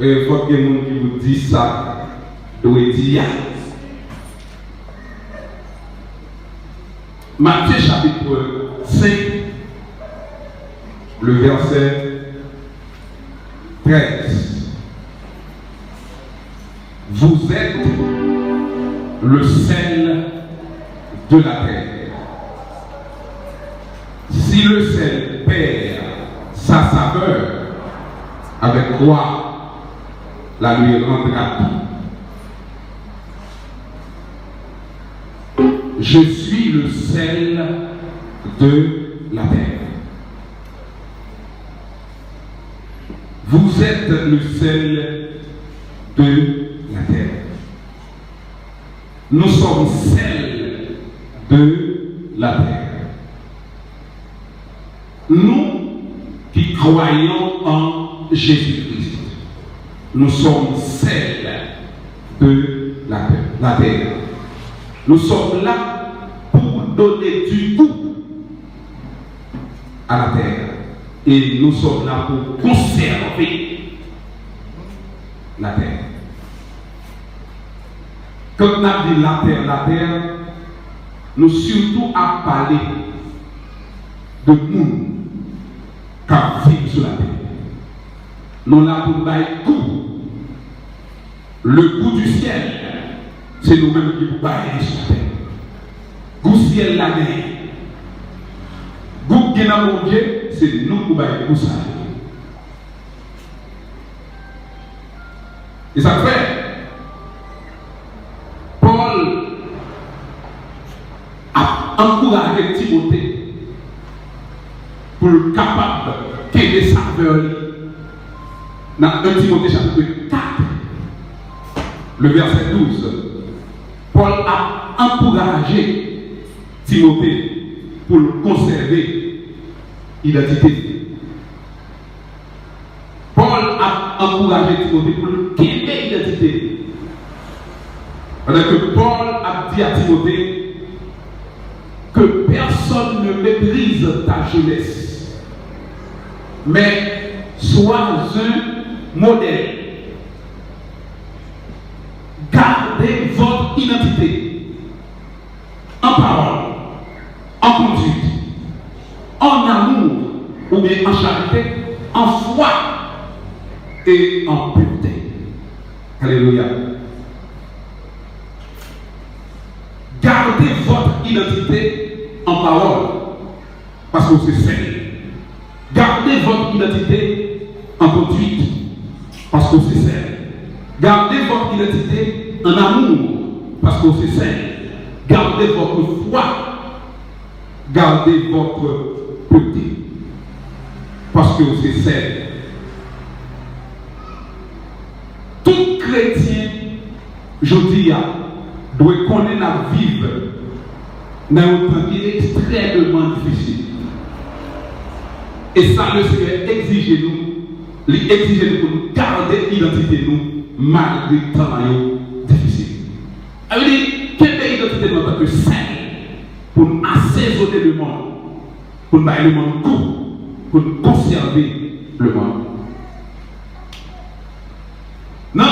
il faut que les gens qui vous disent ça, doivent dire. Matthieu chapitre 5, le verset 13. Vous êtes le sel de la terre. Si le sel perd sa saveur, avec quoi la lui rendra-t-il? Je suis le sel de la terre. Vous êtes le sel de la terre. Nous sommes sel de la terre. Nous qui croyons en Jésus-Christ, nous sommes sel de la terre. Nous sommes là pour donner du goût à la terre. Et nous sommes là pour conserver la terre. Quand on a dit la terre, nous surtout à parler de monde qui vit sur la terre. Nous là pour bailler goût. Le goût du ciel, c'est nous-mêmes qui baillons sur la terre. Goût ciel la terre. Goût qui est dans mon Dieu, c'est nous qui baillons goût ça. Et ça fait. Paul a encouragé Timothée pour le capable qu'il ait saveur. Dans 1 Timothée chapitre 4, le verset 12, Paul a encouragé Timothée pour conserver l'identité. Paul a encouragé Timothée pour garder l'identité. Alors que Paul a dit à Timothée que personne ne méprise ta jeunesse, mais sois un modèle. Gardez votre identité en parole, en conduite, en amour ou bien en charité, en foi et en pureté. Alléluia. Gardez votre identité en parole, parce que c'est saint. Gardez votre identité en conduite, parce que c'est saint. Gardez votre identité en amour, parce que c'est saint. Gardez votre foi, gardez votre pureté, parce que c'est saint. Tout chrétien, je dis, doit connaître la vie dans un temps qui est extrêmement difficile. Et ça, le Seigneur exige nous pour nous garder l'identité nous malgré le temps difficile. Elle dit, quelle est l'identité en tant que saint pour nous assaisonner le monde, pour nous donner le monde goût, pour nous conserver le monde. Non,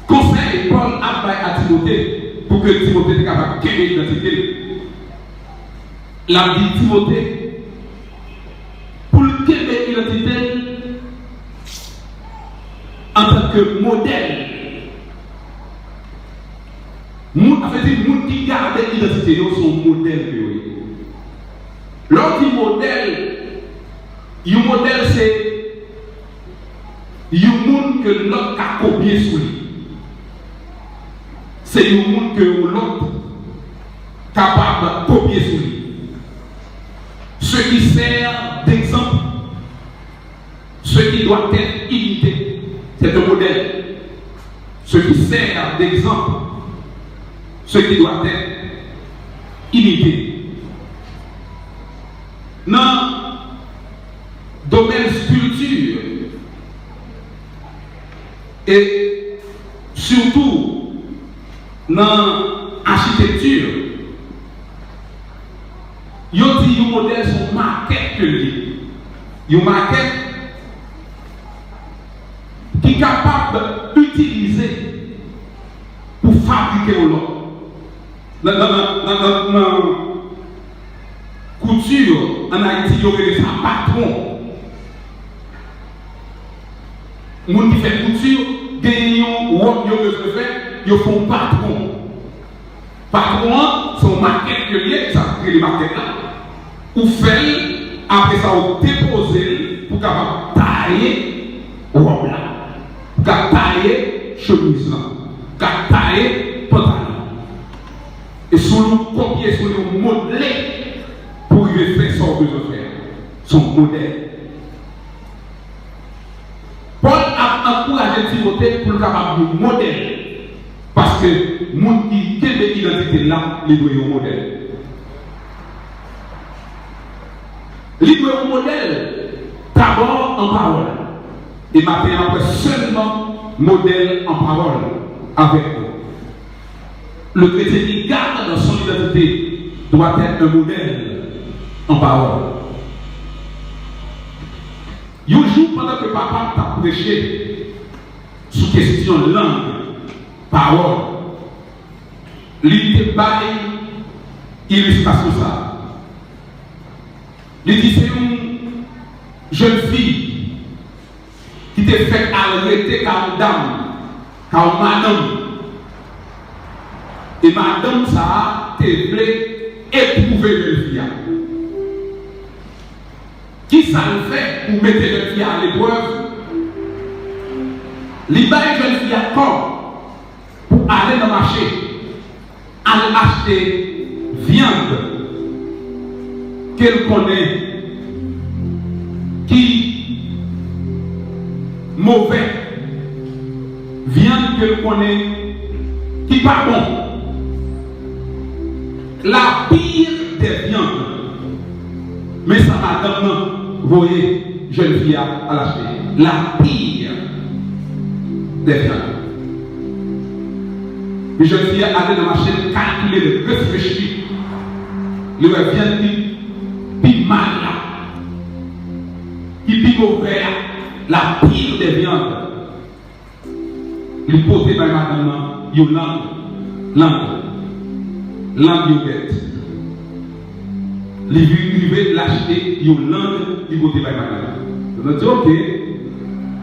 conseil Paul a fait à Timothée pour que Timothée soit capable de gagner l'identité. La dit Timothée, pour le gagner l'identité en tant que modèle. En fait, les gens qui gardent l'identité sont modèles. L'autre modèle, c'est un monde que l'autre a copié sur lui. C'est un monde que l'autre est capable de copier sur lui. Ce qui sert d'exemple, ce qui doit être imité, c'est un modèle. Ce qui sert d'exemple, ce qui doit être imité. Dans le domaine sculpture, et surtout dans l'architecture, il y a des modèles sont maquettes que lui. Il y a une maquette qui est capable d'utiliser pour fabriquer au lot. Dans la couture en Haïti, il y aurait des patrons. Les gens qui font couture, gagnent ou ils font patron. Patron, sont maquettes que liées, ça crée les maquettes là. Ou fait, après ça, on dépose pour capable tailler robe là, pour tailler chemise là, pour tailler pantalon. Et sous le copier, sous le modeler, pour y faire son besoin de faire, son modèle. Paul a encouragé Timothée pour le capable de modèle. Parce que les gens qui ont une identité là, ils doivent un modèle. Ils doivent un modèle d'abord en parole. Et maintenant, après seulement modèle en parole avec nous. Le chrétien qui garde dans son identité doit être un modèle en parole. Un jour, pendant que papa t'a prêché sur question de langue, parole, il te parle illustration ça. Il dit c'est une jeune fille qui te fait arrêter comme dame, comme madame. Et madame ça te voulait éprouver jeune fille. Qui ça le fait pour mettre jeune fille à l'épreuve? Il bat une jeune fille à corps pour aller dans le marché, aller acheter viande qu'elle connaît, qui mauvais, viande qu'elle connaît, qui pas bon. La pire des viandes. Mais ça madame, vous voyez, jeune fille à l'acheter. La pire des viandes. Les jeunes filles allaient dans la chaîne calculer, réfléchir. Les viandes qui mal là, qui mauvais la pire des viandes. Les potés par madame, ils langue bête. Les veulent l'acheter, ils ont langue, ils potés par madame. Je me dis ok,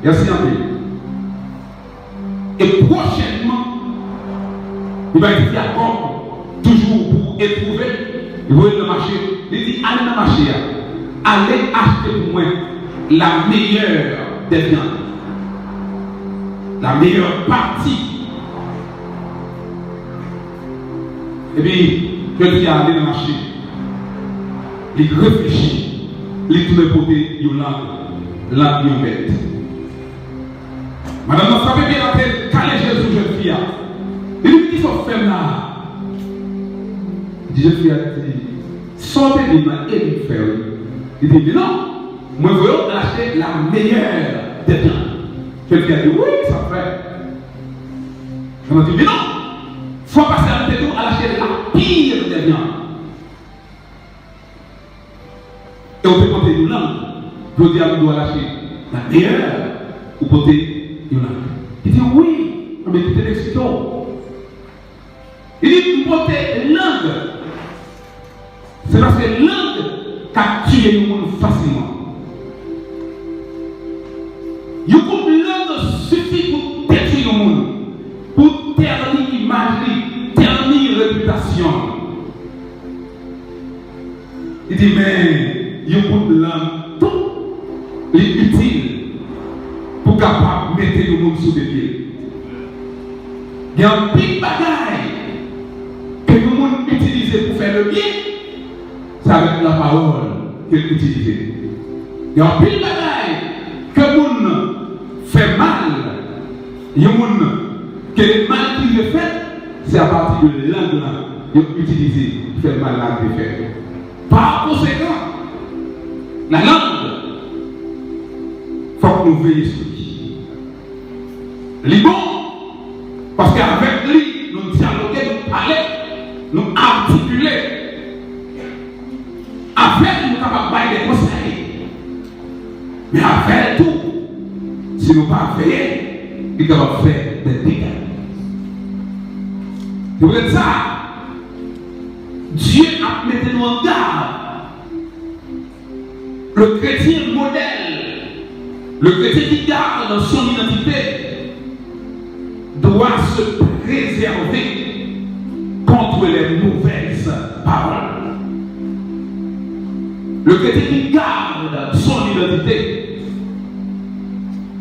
merci un peu. Et prochainement, il va être d'accord, toujours pour éprouver, il va aller dans le marché. Il dit allez dans le marché, allez acheter pour moi la meilleure des viandes, la meilleure partie. Et puis, quelqu'un est allé dans le marché, il réfléchit, il tourne côté, il l'a bête. Madame, vous savez bien la tête, quand les Jésus, jeune fille, il dit qu'ils sont fermes là. Il dit, jeune fille, sortez de ma et de faire. Il dit, mais non, moi, je veux acheter la meilleure des biens. Quelqu'un dit, oui, ça fait. On dit, mais non, il faut passer à l'autre à l'acheter la pire des biens. Et on peut porter une langue. Je dis, on doit l'acheter la meilleure ou porter. Il dit oui, mais écoutez l'excitant. Il dit vous portez langue. C'est parce que langue capture le monde facilement. Une langue suffit pour détruire le monde, pour ternir l'image, ternir la réputation. Il dit mais une langue, tout est utile. Pour capable de mettre le monde sous des pieds. Il y a un petit bagaille que le monde utilise pour faire le bien, c'est avec la parole qu'il utilise. Il y a un petit bagaille que le monde fait mal, il y a un monde que le mal qu'il fait, c'est à partir de la langue qu'il utilise pour faire mal à la fait. Par conséquent, la langue, il faut que nous veillions sur lui. Il est bon, parce qu'avec lui, nous dialoguons, nous parlons, nous articulons. Avec nous, nous sommes capables de des conseils. Mais avec tout, si nous ne pas veiller, il est capable de faire des dégâts. C'est pour ça, Dieu a mis nous en garde. Le chrétien modèle, le chrétien qui garde son identité, doit se préserver contre les mauvaises paroles. Le chrétien qui garde son identité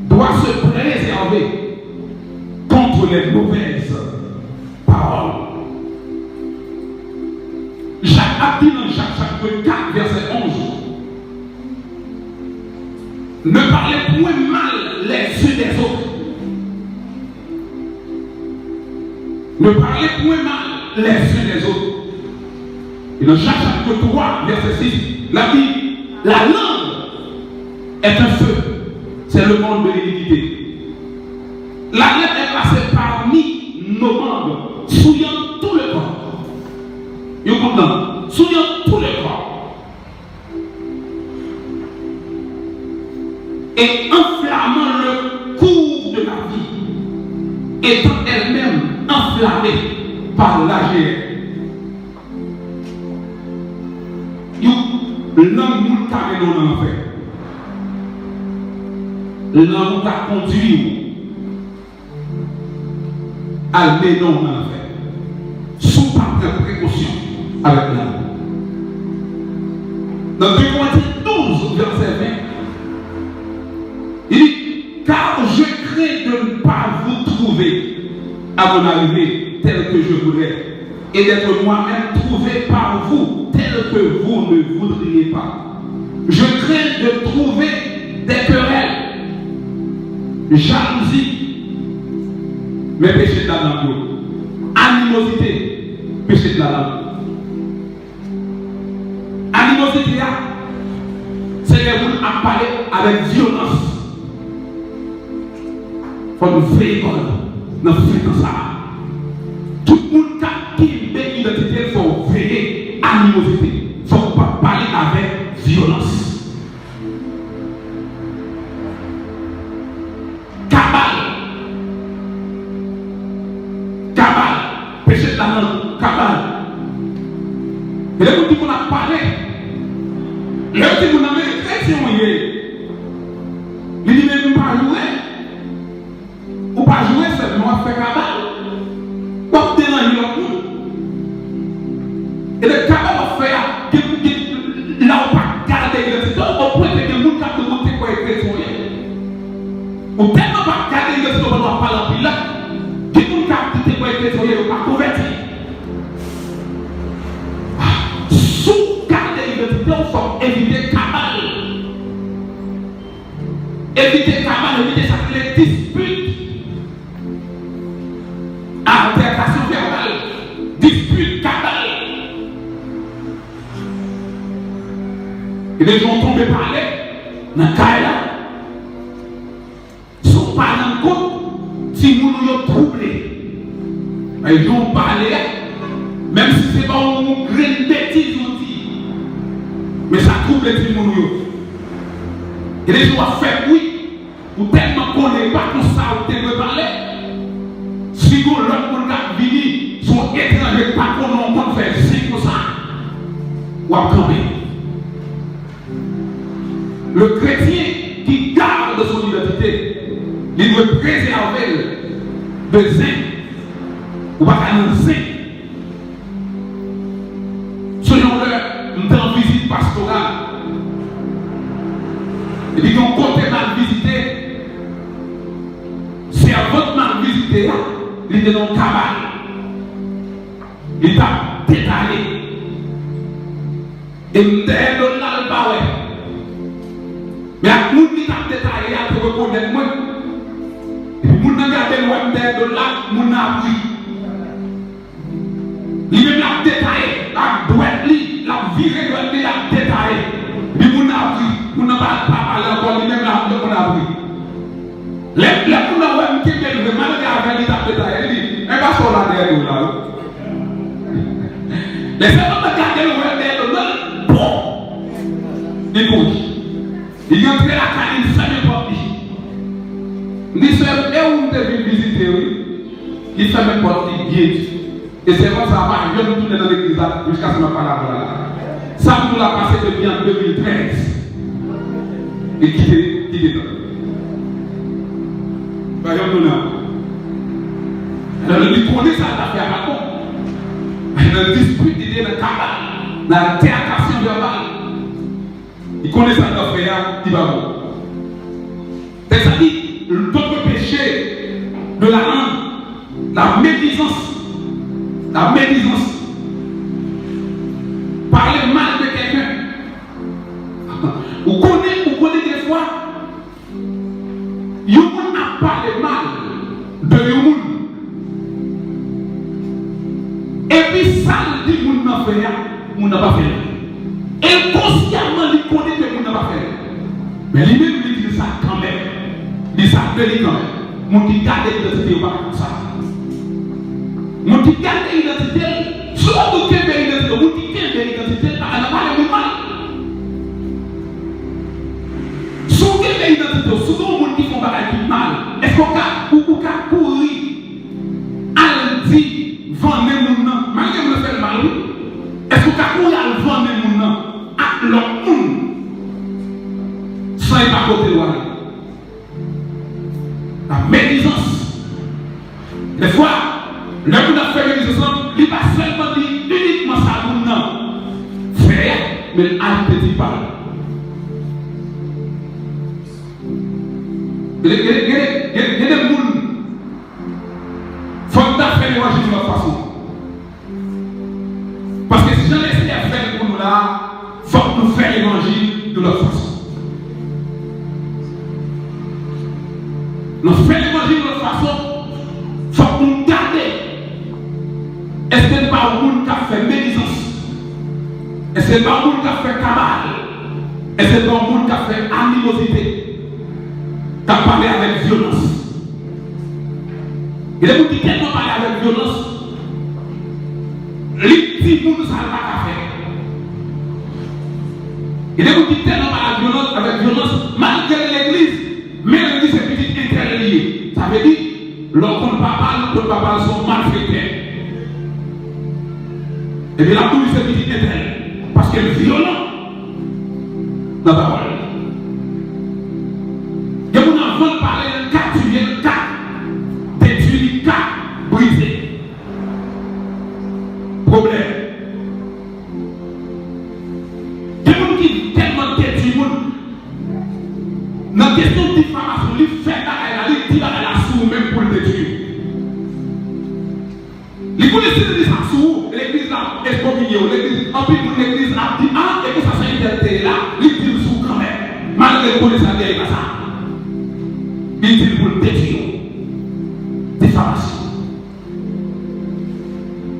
doit se préserver contre les mauvaises paroles. Jacques a dit dans Jacques chapitre 4, verset 11, ne parlez point mal les uns des autres. Ne parlez point mal les uns des autres. Et dans Jacques chapitre 3, verset 6, la Bible, la langue est un feu. C'est le monde de l'iniquité. La langue est passée parmi nos membres, souillant tout le corps. Vous comprenez? Souillant tout le corps. Et enflammant le cours de la vie, étant elle-même enflammée par la chair. L'homme qui est dans l'enfer, l'homme qui a conduit à le dans l'enfer, sous par précaution avec l'homme. Dans 2 Corinthiens 12, verset 20, il dit, car je crains de ne pas vous trouver à mon arrivée tel que je voudrais, et d'être moi-même trouvé par vous tel que vous ne voudriez pas. Je crains de trouver des querelles, jalousie, mais péché de la langue, animosité, péché de la langue. Animosité, c'est les gens à parler avec violence. Il faut nous faire dans ça. Tout le monde qui a une identité, il faut veiller animosité. Il ne faut pas parler avec violence. Cabale, péché de la langue, cabale. Et là, vous dites qu'on a parlé. Là, vous dites qu'on a mis les chrétiens, il dit même pas jouer. Ou pas jouer, c'est moi faire cabale. Ou pas déranger l'autre monde. Et le cabale va faire là où pas garder l'identité. Au point que les gens qui ont monté pour être chrétien. Ou tellement pas garder l'identité, on ne va pas l'emplir là. Les gens qui ont monté pour être chrétien, ils ne vont pas convertir. Sous garder l'identité, on faut éviter cabale. Éviter cabale, éviter ça, les disputes. Altercation verbale, dispute, cabale. Et les gens tombent parler dans le cas là. Ils ne sont pas dans le compte si nous nous troublés. Ils vont parler, même si ce n'est pas une grande bêtise, mais ça trouble les gens. Et les gens vont faire oui, ou tellement qu'on n'est pas tout ça, ou tellement parler. Si vous l'autre monde qui vient, sont étrangers, pas qu'on en faire si pour ça, ou à camper. Le chrétien qui garde son identité, il doit préserver le zin, ou pas un zin. Selon-le, nous sommes en visite pastorale. Et puis, on côté mal visité, c'est à votre mal visité, il était dans le cabane. Il t'a détaillé. Et il t'a donné le baoué. Mais à tout qui t'a détaillé, à te reconnaître moi. Et puis, il t'a gardé le t'a donné là, il t'a appris. Il t'a détaillé, la douette, la virée douette, il t'a détaillé. Et puis, il t'a appris. Il n'a pas parlé encore, il même là, il t'a appris. Les gens qui ont été malgré avec l'étape de taille, ils disent, mais pas sur la terre de là. Les gens qui ont gardé le terre de là, bon, ils bougent. Ils ont entré la carrière, ils ne savaient pas. Ils disent, et où vous devez fait même porte, il guide. Et c'est vrai, ça va, je vais tourner dans l'église jusqu'à ce que je parle là. Ça, nous l'a passé depuis en 2013. Et quitter là. Voyons nous là. Alors, il connaît ça d'affaire à quoi? Il dispute, il est dans le cabal, dans la théâtration verbale. Il connaît ça d'affaire, il va voir. C'est-à-dire, d'autres péchés de la langue, la médisance. La médisance. Parler mal de quelqu'un. Vous connaissez des fois, vous a parlé mal de vous. Et puis ça, dit que vous n'avez fait, vous n'avez pas fait. Et consciemment, il connaît que vous n'avez pas fait. Mais lui-même, il dit ça quand même. Il dit ça quand même. Mon qui garde l'identité, pas comme ça. Mon qui garde l'identité, surtout que l'identité, mon qui garde l'identité, elle n'a pas le mal. Surtout que l'identité, souvent, les gens qui font des mal, est-ce qu'on peut courir à dire, vendre mon nom, malgré que vous faites mal, est-ce qu'on peut courir à vendre mon nom à l'autre monde sans être à côté de moi? La médisance. Des fois, le monde a fait médisance, il ne va pas seulement dire uniquement ça pour nous faire, mais un petit pas. Il y a des gens qui font faire l'évangile de leur façon. Parce que si je laisse à faire pour nous là, il faut que nous fassions l'évangile de leur façon. Nous faisons l'évangile de notre façon, il faut que nous gardions. Est-ce que ce n'est pas un monde qui a fait médisance? Est-ce que ce n'est pas un monde qui a fait cabale? Est-ce que ce n'est pas un monde qui a fait animosité? Qui a parlé avec violence? Il y a des gens qui tellement parlé avec violence, les petits gens ne savent pas faire. Il y a des gens qui tellement parlé avec violence, malgré l'église. Mais l'église est petite interliée. Ça veut dire, lorsqu'on papa sont malfaiteurs. Et bien la police est petite interliée. Parce qu'elle est violente dans la parole. Et vous n'avez pas parlé d'un cas, tu viens de cas, détruit, cas, brisé. Problème. Il y a des gens qui tellement détruisent. Dans la question de diffamation, il fait il dit la sous même pour le détruire. Il connaît ce ça sous, l'église là, excommunié, l'église, en plus l'église a dit, ah, et que ça soit interdit là, il dit sous quand même. Malgré le connaissance derrière ça. Il dit pour le détruire. Diffamation.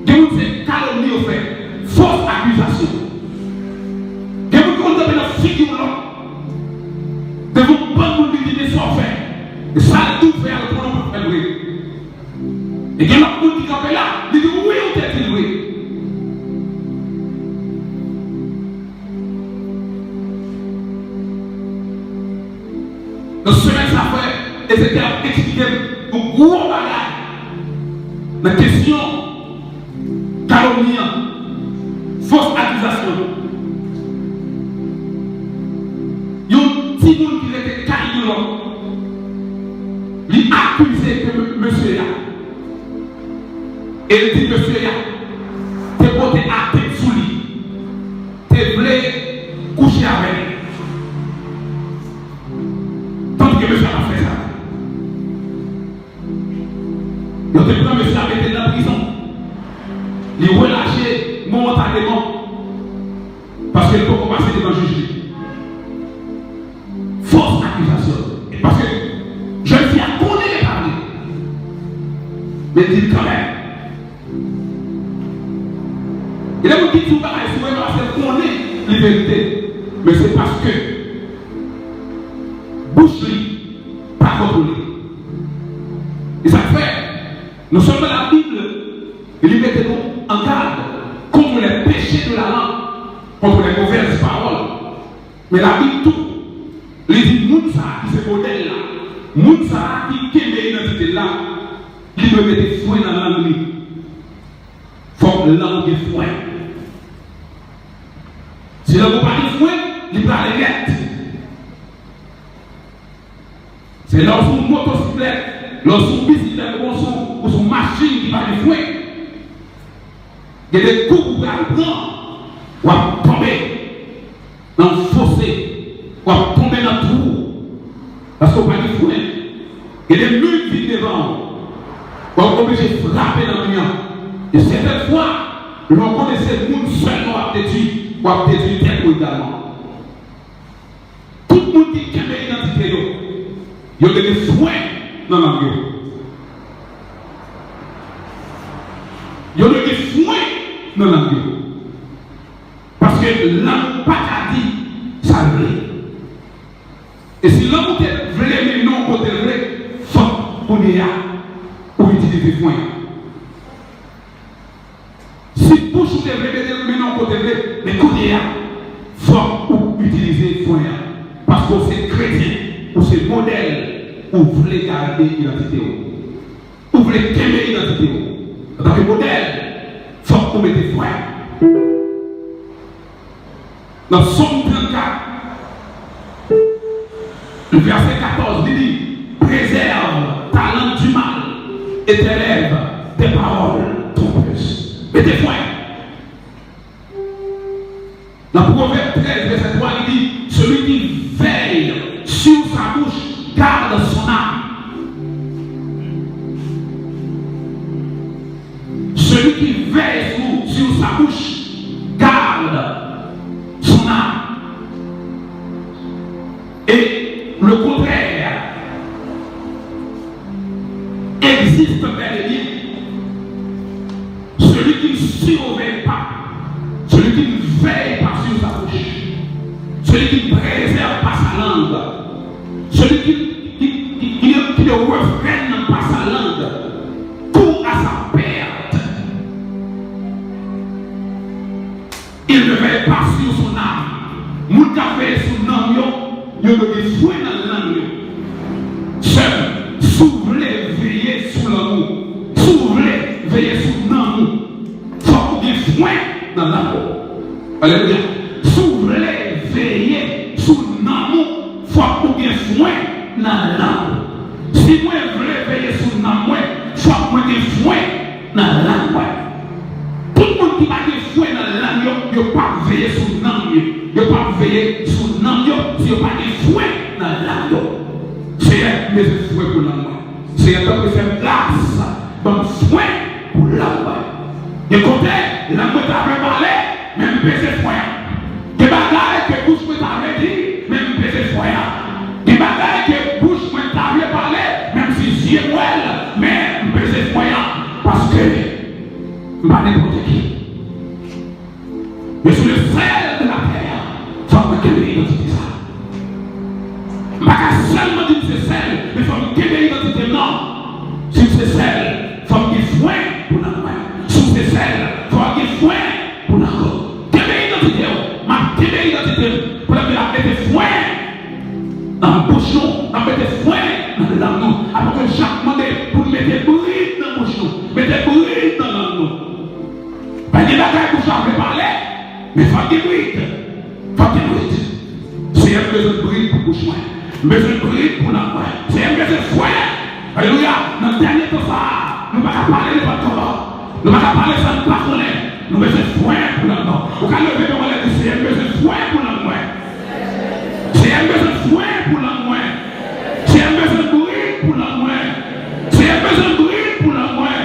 Dieu nous fait calomnie au fait, fausse accusation. Dieu nous compte dans la figure là. De vous prendre pour lui dire sans faire. Et ça, tout faire le problème pour faire oui. Et qu'il y a un monde qui campait là, il dit oui ou t'es-il oui. Dans ce semaine, ça fait, Ézéchiel a expliqué un gros bagage. La question, calomnie, fausse accusation. Si vous qui était caillou, il accusé que monsieur là. Et il dit monsieur là, tu es porté à tête sous lui. Tu voulais coucher avec lui. Tant que monsieur a fait ça. Il a dit que monsieur avait été dans la prison. Il est relâché momentanément. Parce qu'il faut passer devant le juge. Fausse accusation. Parce que je suis à connaître les parler. Mais dis quand même. Il y a des gens qui disent parce qu'on est les vérités. Mais c'est parce que bouche-lui, pas contrôlée. Et ça fait, nous sommes dans la Bible, et lui mettez-nous en garde contre les péchés de la langue, contre les mauvaises paroles. Mais la Bible tout. Il dit, Mounsa qui se modèle là, Mounsa qui est l'identité là, il qui doit mettre foin dans la langue. Il faut que la langue ait foin. Si la langue n'a pas de foin, il parle net. C'est lorsqu'on motocyclette, lorsqu'on bicyclette ou son machine qui parle de foin. Il y a des coups pour prendre, ou à tomber dans le fossé, ou à tomber dans le trou. Parce qu'on n'a pas de foin. Il y a des murs qui viennent devant. On est obligé de frapper dans le mien. Et certaines fois, l'on connaissait le monde seulement à détruire, ou à détruire tête également. Tout le monde qui a une identité, il y a des soins dans la vie. Il y a des soins dans la vie. Parce que l'homme pas dit, ça veut. Et si l'homme veut mais non côté vrai, faut qu'on y a pour utiliser les moyens. Si bouche ou mais non côté vrai, mais qu'on y a, faut utiliser les moyens. Parce que c'est chrétien, ou c'est modèle, ou vous voulez garder l'identité. Ou vous voulez quémer l'identité. En tant que modèle, faut qu'on mette des moyens. Dans Somme 34, le verset 14 dit préserve ta langue du mal et t'élève tes paroles trompeuses. Mettez foi. Dans Proverbe 13, verset 3, il dit celui qui veille sur sa bouche garde son âme. Celui qui veille sur sa bouche garde son âme. Et le contraire existe bel et bien. Celui qui ne surveille pas, celui qui ne veille pas sur sa bouche, celui qui ne préserve pas sa langue, celui qui ne refrène pas sa langue, court à sa perte. Il ne veille pas sur son âme. Mon café sur l'âme, il y a des fouets dans la langue. Seul, s'ouvrir, veiller sur l'amour. S'ouvrir, veiller sur l'amour. Il faut qu'il y ait fouet dans l'amour. Alléluia. S'ouvrir, veiller sur l'amour. Il faut qu'il y ait fouet dans l'amour. Si moi je veux veiller sur l'amour, il faut qu'il y ait fouet dans l'amour. Tout le monde qui va y fouet dans l'amour, il ne peut pas veiller sur l'amour. Il ne peut pas veiller sur l'amour si il n'y a pas de fouet dans l'amour. C'est mes fouets pour l'amour. C'est un temps que faire place dans le fouet pour l'amour. Et côté, l'amour t'a préparé, même baiser fouet. Des bagailles que bouche t'a dit, même baiser fouet. Des bagailles que bouche t'a parlé, même si c'est elle, mais baiser fouet. Parce que, pas n'importe qui. Je suis le sel de la terre. Il faut que je l'identité ça. Je ne vais pas seulement dire que c'est sel, mais il faut que je l'identité non. Si c'est sel, il faut qu'il y ait foin pour la main. Si c'est sel, il faut qu'il y ait foin pour la main. Quelle identité? Quelle identité? Pour la mettre foin dans le bouchon, dans mettre foin dans la langue. Après que chaque monde pour mettre bride dans le bouchon, mettre bride dans la langue. Pas des bagages pour jamais parler. Mais il faut qu'il bride. Il faut qu'il bride. C'est un besoin de bride pour bouche moi. Besoin de bride pour la main. C'est un besoin de foin. Alléluia. Dans le dernier temps, nous ne pouvons pas parler de votre corps. Nous ne pouvons pas parler sans nous parler. Nous avons besoin de foin pour la main. Au cas où nous devons aller, c'est un besoin de foin pour la main. C'est un besoin de foin pour la main. C'est un besoin de bride pour la main. C'est un besoin de bride pour la main.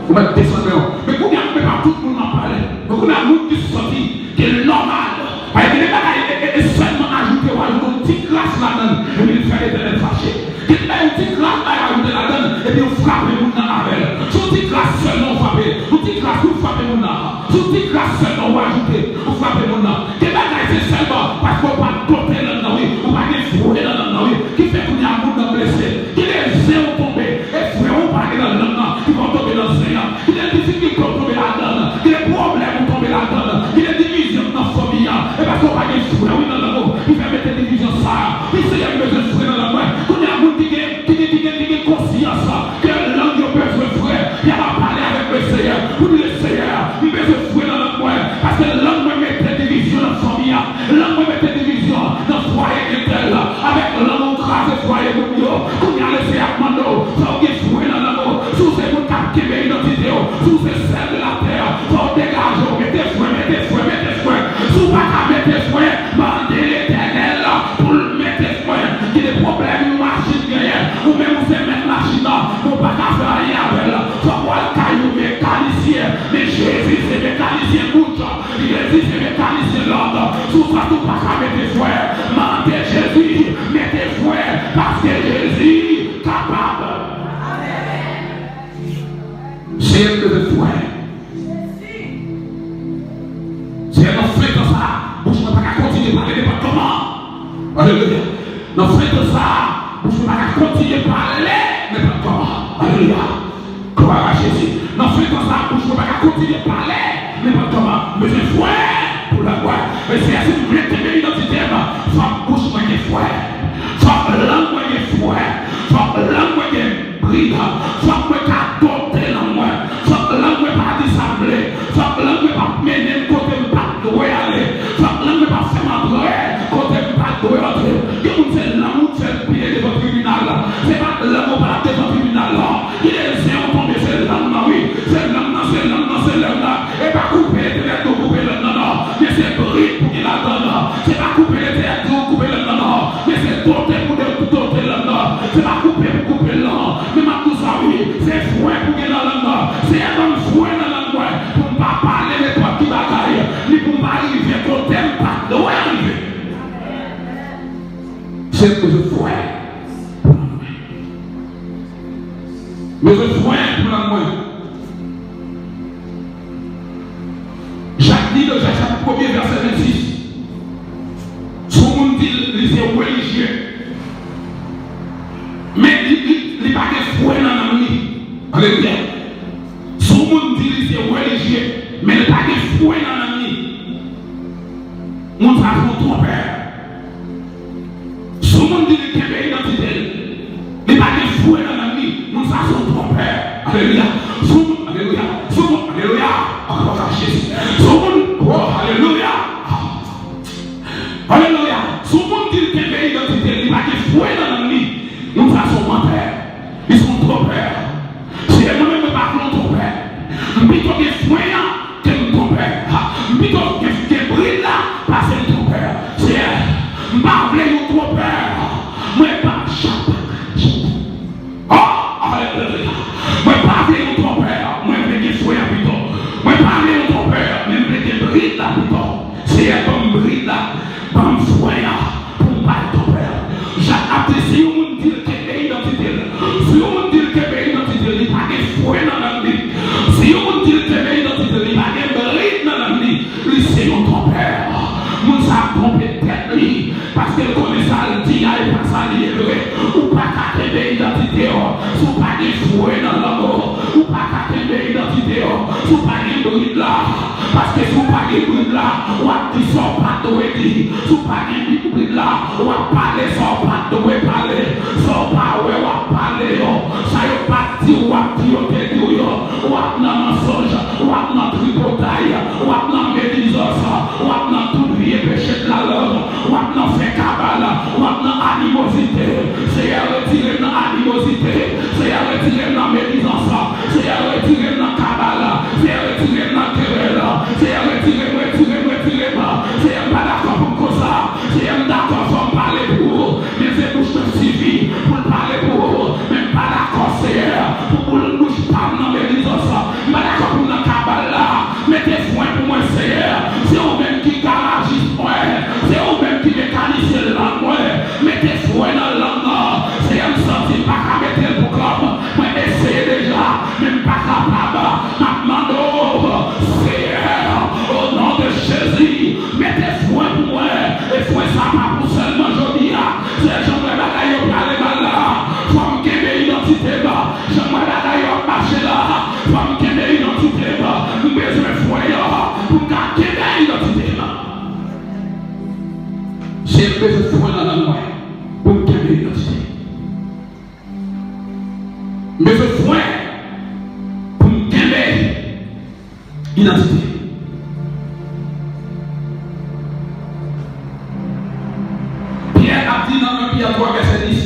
Vous m'avez descendu. Mais vous ne pouvez pas tout le monde en parler. Beaucoup de monde qui se sortit, qui est normal. Parce que les bagages est seulement ajouté ou ajouté une petite classe là-dedans. Et puis il fait l'éternel fâché. Il y a une petite classe là ajouté là-dedans. Et puis on frappe les gens avec. Sur une petite classe seulement on frappe. Une petite classe où on frappe les gens. Sur une petite classe seulement on ajouté. On frappe les gens. Les bagages c'est seulement parce qu'on va compter là-dedans. On va les fouler là-dedans. Qui fait qu'on y a un monde blessé. Qui les zéros tombés. Et frère on va aller là-dedans. Qui vont tomber dans le Seigneur. Qui les difficultés vont tomber là-dedans. Qui les problèmes vont tomber là-dedans. Qui les divisions dans la famille. Et parce qu'on va les fouler dans la main. Qui fait mettre des divisions ça. Qui sait qu'il y a besoin de fouler dans la main. Qu'on y a un monde qui a conscience. Que l'angle peut faut que fouet dans l'amour, sous ces mots qui ont identité, sous ces celles de la terre, faut dégager, mettez fouet, sous pas qu'à mettre fouet, mandez l'éternel pour le mettre fouet, qui des problèmes, machine derrière, ou même vous faites mettre machine, pour pas qu'à faire rien avec elle, faut voir le caillou mécanicien, mais Jésus c'est mécanicien bouche, Jésus c'est mécanicien l'ordre, sous ça tout pas qu'à mettre fouet, mandez Jésus, mettez fouet, parce que Jésus est capable. C'est un peu de fouet. C'est un fait de ça. Vous ne pouvez pas continuer à parler de département. Alléluia. Dans fait de ça, vous ne pouvez pas continuer à parler de département. Alléluia. Gloire à Jésus. Dans fait de ça, vous ne pouvez pas continuer à parler de département. Mais c'est fouet pour la gloire. Mais c'est assez de mettre une identité. Faut bouche moi qui fouet. Faut langue moi qui fouet. Faut langue moi qui bride. Faut moi qui adopte la moi. Faut langue moi pas dissemblé. Faut langue moi pas mener côté pas doit aller. Faut langue moi pas faire entrer côté pas doit entrer. Que vous faites l'amour fait pied devant tribunal. C'est pas l'amour pas devant tribunal. Il est zéro tombé c'est langue oui. C'est langue et pas couper les têtes couper le non. Mais c'est bride pour qu'il la donne. C'est pas couper les têtes couper le non. Mais c'est doter pour doter le non. C'est pas couper pour couper le non. Mais ma tout ça oui, c'est fouet pour qu'il la donne. C'est un fouet dans la loi pour ne pas parler de toi qui bagaille. Ni pour ne pas arriver quand t'aimes pas. De où arriver? C'est que je fouet pour la loi. Mais je fouet pour la loi. Jacques dit de Jacques 1er verset 26. Tout le monde dit que c'est religieux. Mais il n'y a pas de fouet dans la nuit. Alléluia. Tout le monde dit que c'est religieux. Mais il n'y a pas de fouet dans la nuit. On va vous tromper. Tout le monde dit que c'est identité. Il n'y a pas de fouet dans la nuit. On va vous tromper. Alléluia. Alléluia. Alléluia. Encore à Jésus. Oh, alléluia. Alléluia. Tout le monde dit que c'est identité. Il n'y a pas de fouet dans la nuit. Nous faisons mentir. Ils sont trop pères. Si moi-même ne pas trop père. Plutôt que foyant que nous trop père. Plutôt que brille là, parce que nous trop père. C'est pas vrai nous trop père. Moi pas chaque. Oh, alléluia. Moi pas vrai nous trop père. Moi que foyant plutôt. Moi pas vrai nous trop père. Même que brille là plutôt. C'est un bon brille là. Bon foyant. Pour pas trop père. J'apprécie mon dire que l'identité. Si on dit que l'identité, il n'y a pas de fouet dans la vie. Si on dit que l'identité, il n'y a pas de bride dans la vie. Lui, c'est notre père. Nous avons trompé tête lui. Parce qu'elle connaît ça, elle dit, elle pas ça, elle est élevée. Ou pas qu'à l'identité, ou pas de fouet dans l'amour. Ou pas qu'à l'identité, ou pas de bride là. Parce que si vous pas de bride là, ou à qui sort pas de dire. Si vous pas de bride là, ou à parler, sort pas de parler. Sort pas, ou à parler. Ça y est parti, ou à dire, ou à dans mensonge, ou à dans tripotaille, ou à dans médisance, ou à dans tout vie péché de la langue, ou à dans fait cabale, ou à dans animosité. C'est à retirer dans animosité, c'est à retirer dans médisance, c'est à retirer dans cabale, c'est à retirer dans querelle, c'est à retirer, c'est à pas d'accord pour ça, c'est à d'accord pour parler pour vous, mais c'est bouche me suffit pour parler pour vous, même pas d'accord c'est pour le bouche pas dans médisance, pas d'accord pour dans cabale là, mettez foin pour moi c'est vous même qui garagiste moi, c'est vous même qui mécanicien là moi, mettez foin dans l'angle, c'est un senti pas qu'à mettre le programme, moi essayez déjà, même pas capable, maintenant Seigneur, au nom de Jésus, mettez foin pour moi, et foin ça pas pour seulement aujourd'hui, c'est j'aimerais bagaille au parler là, faut me gagner identité là, j'aimerais bagaille au marché là, faut me gagner identité là, nous besoin de foin pour gagner identité là. J'ai besoin de foin dans la loi pour gagner identité. Mais je foin pour gagner identité. Pierre a dit dans 1 Pierre 3 verset 10,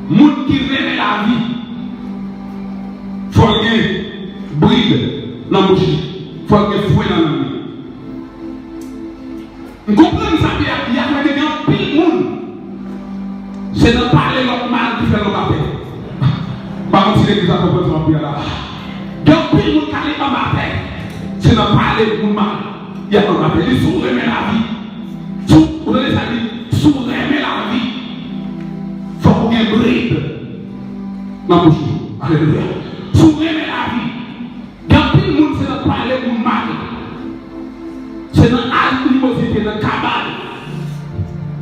moun qui dans la bouche. Il faut que vous fouet dans la nuit. Vous comprenez ça? Il y a un pile de monde. C'est de parler l'autre mal qui fait le baptême. Par contre, si l'église a compris son pierre là. Il y a un pile de monde qui a un baptême. C'est de parler le mal. Il y a un baptême. Il faut remettre la vie. Vous avez ça dit, si vous aimez la vie, il faut qu'on ait un bride dans la bouche. Alléluia. Si vous aimez la vie, il y a plus de monde qui c'est de parler pour mal. C'est dans l'animosité, dans le cabane.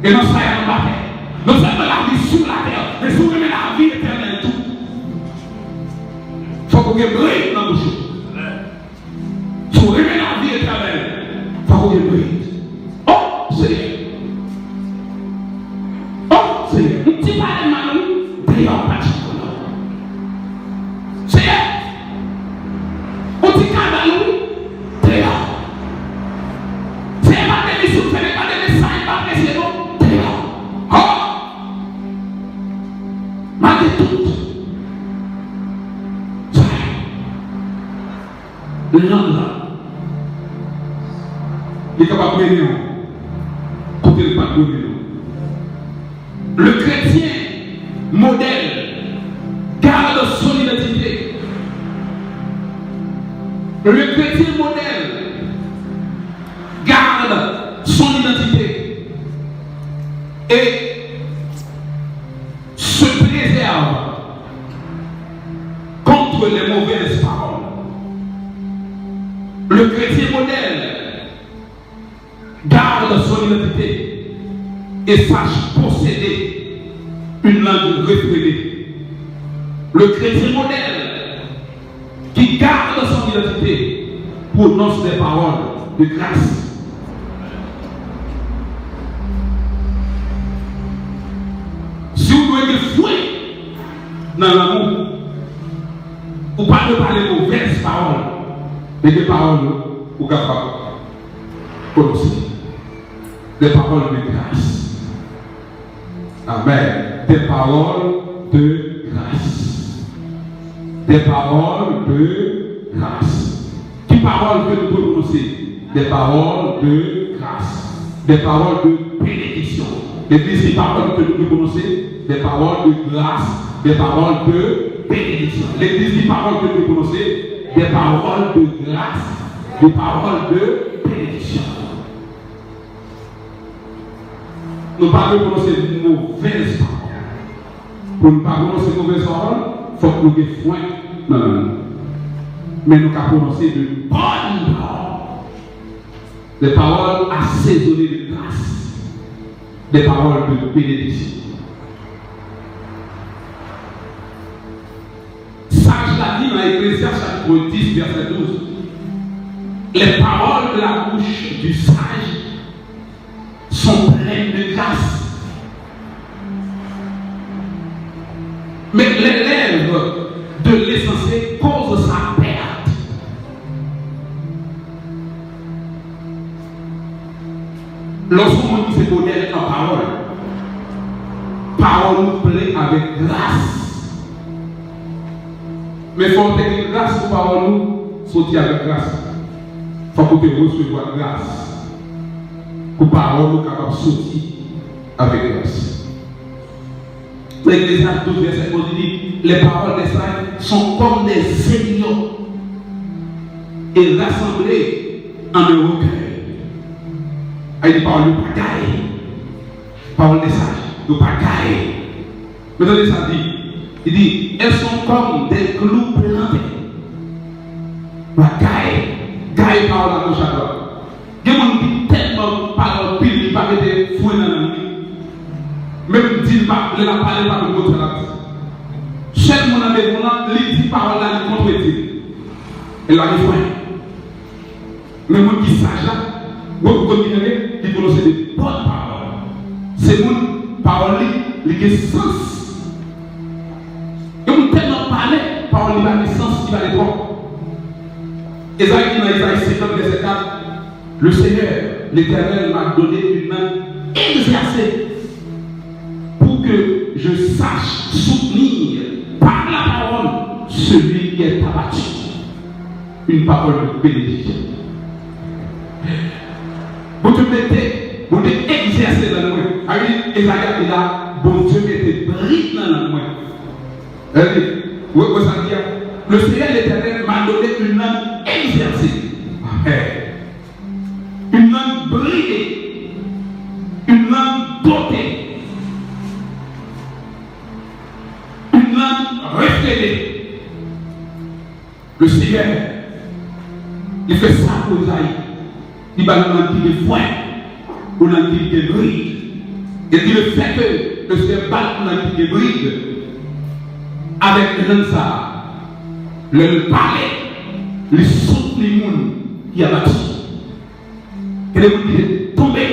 Et dans ça, il y a un baptême. Nous sommes la vie sur la terre. Mais si vous aimez la vie éternelle, tout. Il faut qu'on ait un bride dans la bouche. Si vous aimez la vie éternelle, il faut qu'on ait un bride. Oh, Seigneur. Seigneur, un petit pas de malou, d'ailleurs, pas de chocolat. Seigneur, un petit cas d'alou, d'ailleurs. C'est pas de l'issue, c'est pas de l'essai, pas de l'essai, d'ailleurs. Oh! Malgré tout, le lendemain, il est capable de venir, côté le pas de venir. Le chrétien modèle garde son identité. Le chrétien modèle garde son identité et se préserve contre les mauvaises paroles. Le chrétien modèle garde son identité et sache posséder une langue réfrénée. Le chrétien modèle qui garde son identité prononce des paroles de grâce. Si vous voulez des fouets dans l'amour, ou pas de parler de mauvaises paroles, mais des paroles ou capables de prononcer. Des paroles de grâce. Amen. Des paroles de grâce. Des paroles de grâce. Qui paroles que nous pouvons prononcer? Des paroles de grâce. Des paroles de bénédiction. L'église, des paroles que nous pouvons prononcer? Des paroles de grâce. Des paroles de bénédiction. L'église, des paroles que nous pouvons prononcer? Des paroles de grâce. Des paroles de bénédiction. Nous ne pouvons pas prononcer de mauvaises paroles. Pour ne pas prononcer de mauvaises paroles, il faut que nous ayons foin. Non. Mais nous pouvons prononcer de bonnes paroles. Des paroles assaisonnées de grâce. Des paroles de bénédiction. Sage l'a dit dans Ecclésiaste chapitre 10, verset 12. Les paroles de la bouche du sage sont pleines de grâce. Mais les lèvres de l'insensé causent sa perte. Lorsqu'on dit ces modèles en parole nous plaît avec grâce. Mais il faut que grâce pour parole nous sortir avec grâce. Il faut que vous recevoir grâce. Pour parole nous capable de sortir avec grâce. L'Ecclésiaste 12, verset 11 dit, les paroles des sages sont comme des aigillons et rassemblées en un recueil. Il dit parole de pagaille. Parole des sages, de pagaille. Maintenant, ça dit, il dit, elles sont comme des clous plantés. Pagaille parole à gauche à droite. Il y a des gens qui tellement parlent pile, ils ne peuvent pas mettre fouet dans la nuit. Même dit pas, il n'a pas parlé par le contre la vie. Seul mon ami, il dit parole là, il contre-dit. Il a dit fouet. Mais mon qui sage là, vous continuez, il prononce des bonnes paroles. C'est mon parole, il a sens. Et on tellement parler, parole, il a sens, il a des droits. Esaïe dit dans Esaïe 50, verset 4, le Seigneur, l'Éternel, m'a donné une main exercée pour que je sache soutenir par la parole celui qui est abattu. une parole de bénédiction. Vous te mettez, vous devez exercer dans le moins. Avec Esaïe est là, bon Dieu mettez brille dans le moins. Vous savez, le Seigneur l'Éternel m'a donné une langue exercée. Une langue brillée. Une langue dotée. Une langue reflétée. Le Seigneur, il fait ça pour Esaïe. Il va nous langue qui est foin, ou langue qui est bride. Et dit le fait que le Seigneur bat pour langue qui est bride, avec le ça, le palais, le saute les mondes qui a battu. Et le monde est tombé.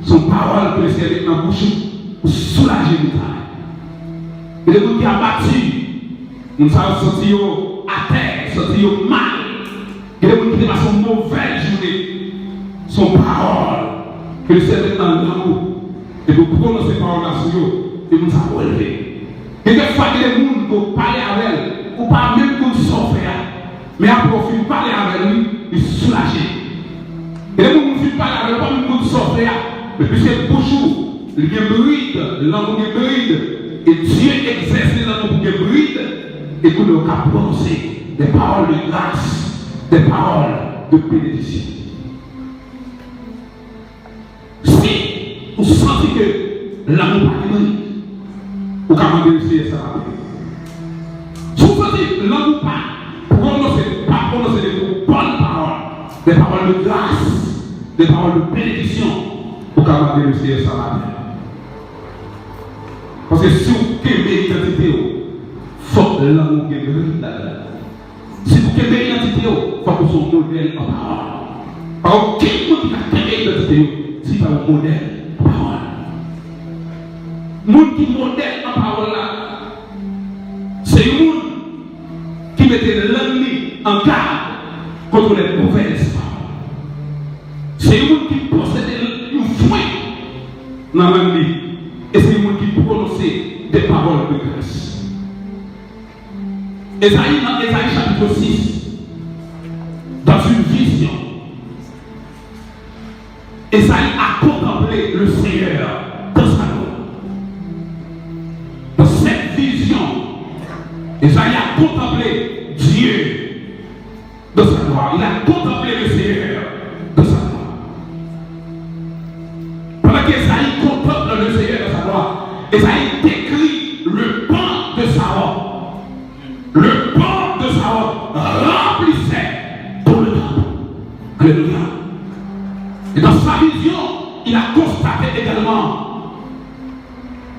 Son parole que le Seigneur dans la bouche pour soulager le travail. Et le monde qui a battu, nous avons senti à terre, senti mal. Et le monde qui a son mauvaise journée. Son parole, que le Seigneur dans l'amour, et vous prononcez parole là sur eux, et vous avez relevé. Et des fois, il y a des gens qui parlent avec elle, ou pas même qu'on s'offre, mais après, on parler avec lui, il est soulagé. Et les gens qui parlent avec lui, pas même qu'on s'offre, mais puisque bonjour, il y a bride, l'amour est bride, et Dieu exerce l'amour qui est bride, et que nous avons prononcé des paroles de grâce, des paroles de bénédiction. Si vous sentez que l'amour n'est pas bride, vous pouvez demander ça. Si vous sentez que l'amour pas prononcer des bonnes paroles, des paroles de grâce, des paroles de bénédiction, vous pouvez demander ça. Parce que si vous aimez l'identité, il faut que l'amour brille là-dedans. Si vous aimez l'identité, il faut que vous soyez un modèle en parole. Alors, qui vous aime l'identité, si vous êtes un modèle en parole? Moun qui modèle en parole là, c'est un monde qui mettait l'ennemi en garde contre les mauvaises paroles. C'est un monde qui possédait une foi dans l'ennemi. Et c'est un monde qui prononçait des paroles de grâce. Esaïe chapitre 6, dans une vision, Esaïe a contemplé le Seigneur dans sa gloire. Dans cette vision, Esaïe a contemplé Dieu dans sa gloire. Il a contemplé le Seigneur dans sa gloire. Pendant qu'Esaïe contemple le Seigneur dans sa gloire, Esaïe décrit le pan de Saron. Le pan de Saron remplissait tout le temple. Alléluia. Et dans sa vision, il a constaté également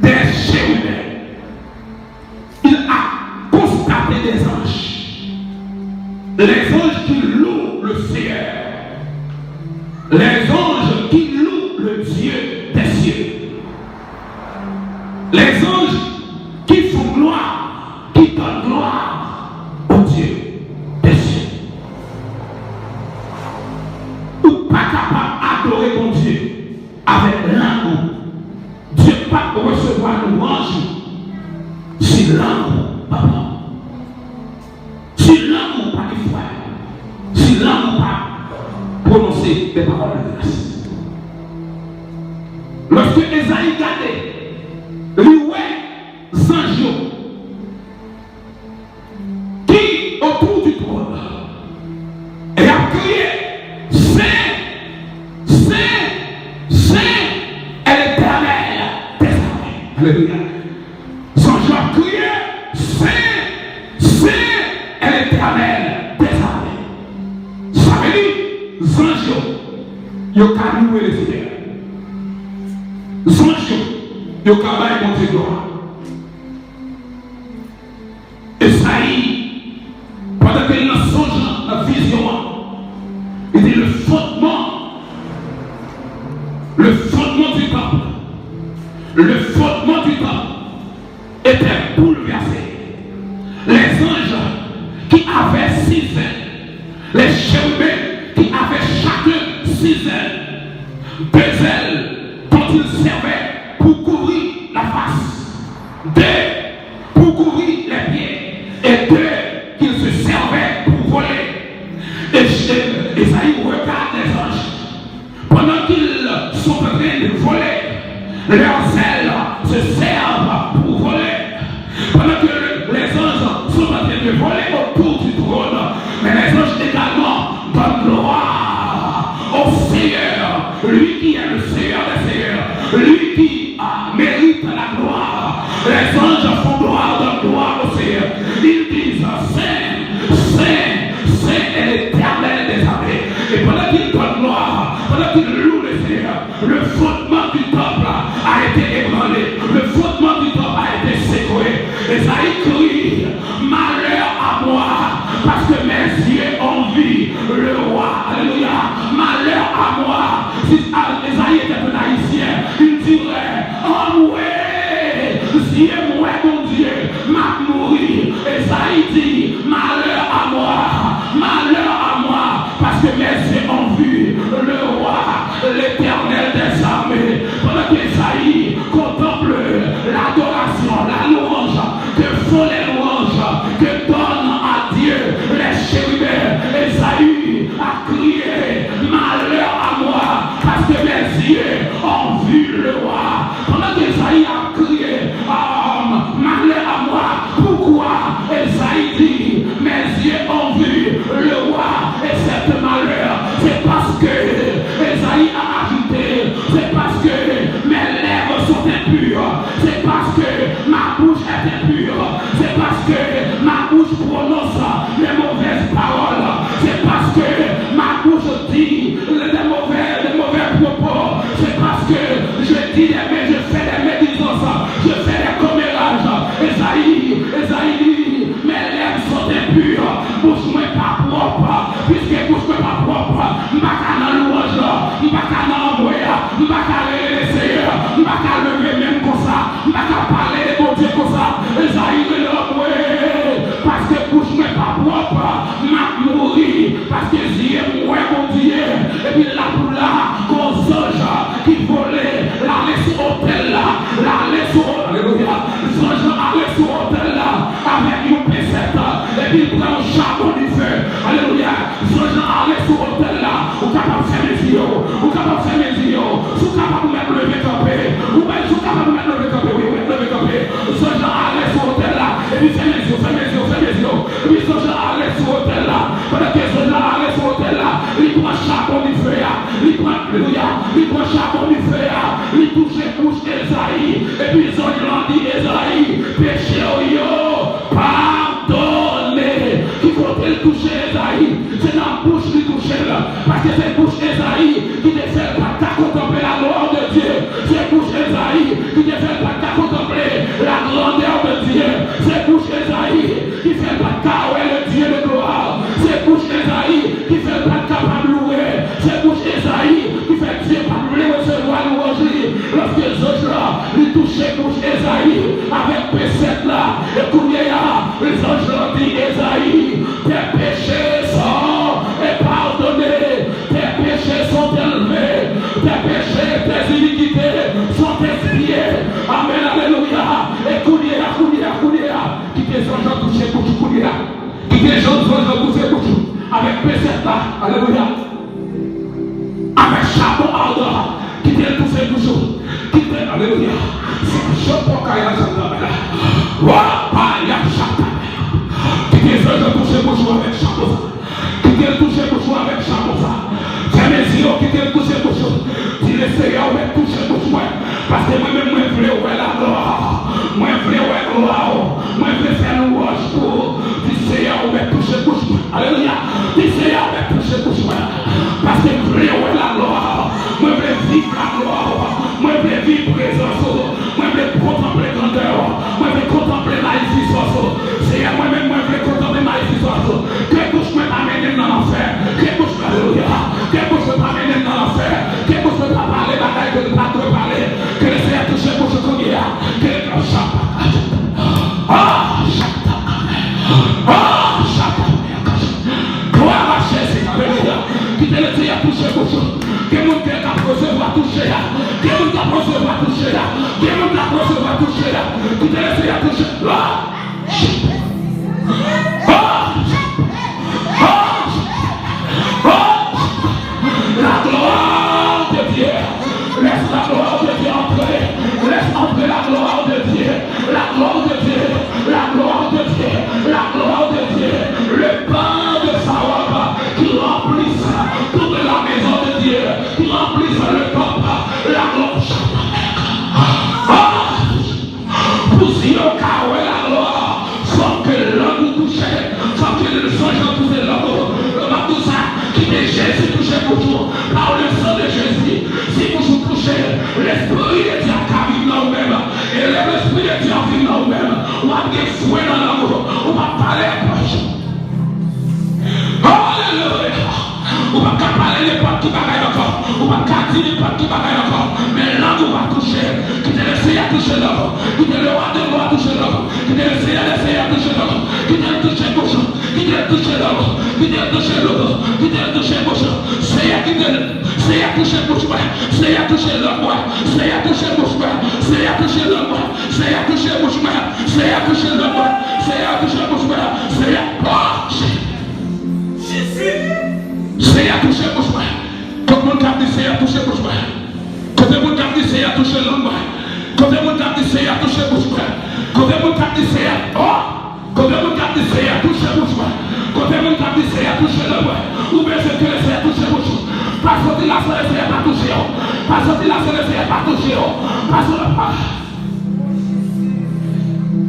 des chérubins. Il a constaté des anges. Les anges qui louent le Seigneur. Les anges qui louent le Dieu des cieux. Les anges qui font gloire, qui donnent gloire au Dieu des cieux. Ou pas capable d'adorer mon Dieu avec l'amour. Dieu ne peut pas recevoir louange si l'amour pas bon. Si l'amour pas de foi. Si l'amour pas prononcer des paroles de grâce. Lorsque Esaïe regardait, lui anges qui autour du trône et a crié Saint, Saint, Saint est l'Éternel des armées. Alléluia. Son Jean a crié Saint, Saint est l'Éternel des armées. Ça veut dire Zanjo, il y a qu'à louer le Seigneur. Zanjo, il y a qu'à bailler mon Dieu gloire. Esaïe, pendant qu'il a songe la vision, il dit le fondement du temple, était bouleversé. Les anges qui avaient 6 ailes, les chérubins qui avaient chacun 6 ailes, 2 ailes dont ils servaient pour couvrir la face, 2 pour couvrir les pieds, et 2 qu'ils se servaient pour voler Esaïe regarde les anges. Pendant qu'ils sont en train de voler, leurs ailes se servent pour voler. Pendant que les anges sont en train de voler autour du trône, mais les anges également donnent gloire au Seigneur, lui qui est le Seigneur des Seigneurs, lui qui mérite la gloire. Les anges font gloire de gloire au Seigneur. Ils disent Saint, Saint, Saint est l'Éternel des armées. Et pendant qu'ils donnent gloire, pendant qu'ils louent le Seigneur, le fondement du temple a été ébranlé, le fondement du temple a été secoué. Esaïe crie, malheur à moi, parce que mes yeux ont vu le roi. Alléluia. Malheur à moi. Si Esaïe était un haïtien, il dirait, oh ouais, si moi mon Dieu m'a mouru. Esaïe dit, malheur à moi, parce que mes yeux ont vu le roi, l'Éternel des armées. Pendant qu'Esaïe contemple l'adoration, la louange, que font les louanges, que donnent à Dieu les chérubins, Esaïe a crié, malheur à moi, parce que mes yeux ont vu le roi. Pendant qu'Esaïe a crié, malheur à moi, pourquoi Esaïe dit, mes yeux ont vu le roi, et cet malheur, c'est parce que Esaïe a ajouté, c'est parce que mes lèvres sont impures, c'est parce que ma bouche est impure, c'est parce que ma bouche prononce les mauvaises paroles, c'est parce que ma bouche dit des mauvais propos, c'est parce que je dis je fais des médisances, je fais des commérages. Esaïe dit, mes lèvres sont impures, bouche moi pas propre, puisque bouche moi pas propre, m'baka nan louange, m'baka nan envoyer, m'baka le Seigneur, m'baka lever même comme ça, m'baka parler de bon Dieu comme ça. Esaïe de l'envoyer, parce que bouche moi pas propre, m'a mourir, parce que Dieu moi mon Dieu, et puis là pour là, qu'on songe qui volait, la laisse au hôtel là, la laisse au alléluia, songe à laisse au hôtel là, avec une pincette, et puis il prend un charbon du feu, alléluia, songe à laisse au hôtel là, ou capable de faire mes yeux, ou capable de faire mes yeux, ou capable de mettre le campé, ou bien ou capable de mettre le campé, oui, le campé, songe à laisse au hôtel là, et puis fais mes yeux, et puis songe à laisse au hôtel là, pendant que songe à laisse au hôtel là, il prend charbon du feu, il prend, alléluia, il prend charbon du feu, il touche bouche Esaïe, et puis songe l'on dit Esaïe, péché yo, pardonnez, il faut qu'il touche Esaïe, c'est dans la bouche qui touche là, parce que c'est bouche Esaïe qui te fait pas contempler la gloire de Dieu, c'est bouche Esaïe qui te fait pas contempler la grandeur de Dieu, c'est bouche Esaïe qui fait pas le Dieu de gloire, c'est bouche Esaïe qui fait pas capable de louer, c'est bouche Esaïe qui fait Dieu pas de recevoir louange, lorsque les autres là, ils touchent bouche Esaïe avec P7 là, et combien les anges leur disent Esaïe, tes péchés sont pardonnés, tes péchés sont élevés, tes péchés, tes iniquités sont expiés. Amen, alléluia. Et Kounia, qui tes anges touchent bouche Kounia, qui tes anges touchent bouche avec P7 là, alléluia. Avec charbon ardent, qui te touche bouche, qui te, alléluia. Je peux pas y aller là. Qui te touche bouche avec charbon, qui te touche bouche avec charbon. Fais mes yeux qui te touche bouche. Dis le Seigneur, mais touche bouche moi. Parce que moi-même, moi, je veux la gloire. Moi, je veux la gloire. Moi, je veux faire louange pour. Dis Seigneur, mais touche bouche moi. Alléluia. Dis Seigneur, mais touche bouche moi. Parce que je veux la gloire. Moi, je veux vivre la gloire. Moi, je veux vivre présence. Moi, je veux contempler grandeur. Moi, je veux contempler ma existence. Seigneur, moi-même, moi, je veux contempler ma existence. Que bouche moi m'amène dans l'enfer. Que bouche moi, alléluia. Que bouche moi m'amène dans l'enfer. Que bouche moi pas parler bataille que ne pas te parler. Que le Seigneur touche bouche comme il y a. Que le gloire à Jésus, alléluia. Qui te le Seigneur touche bouche. Que mon cœur t'a recevoir toucher là. Que mon t'a recevoir toucher là. Que mon t'a recevoir toucher là. Qui te le Seigneur touche là. parler n'importe qui bagaille encore. On va dire n'importe qui bagaille encore. Mais là, on va toucher. Qui te laisse à toucher l'homme. Qui te le roi de roi toucher l'homme. Qui te laisse à toucher l'homme. Qui te touche bouche. Qui te touche l'homme. Qui te touche l'homme. Qui te touche bouche. C'est à qui te. C'est à toucher bouche. C'est à toucher l'homme. C'est à toucher bouche. C'est à toucher l'homme. C'est à toucher bouche. C'est à toucher l'homme. C'est à toucher bouche. C'est à toucher. C'est à toucher bouche. Quand mon cap dit c'est à toucher bouche. Quand mon cap dit c'est à toucher l'homme. Quand mon cap dit c'est à toucher bouche. Quand mon cap dit c'est à quand mon cap dit c'est à toucher bouche. Quand mon cap dit c'est à toucher l'homme. Ou bien c'est que c'est à toucher bouche. Pas sortir la soirée, c'est pas toucher. Pas sortir la soirée, c'est pas toucher. Pas sortir.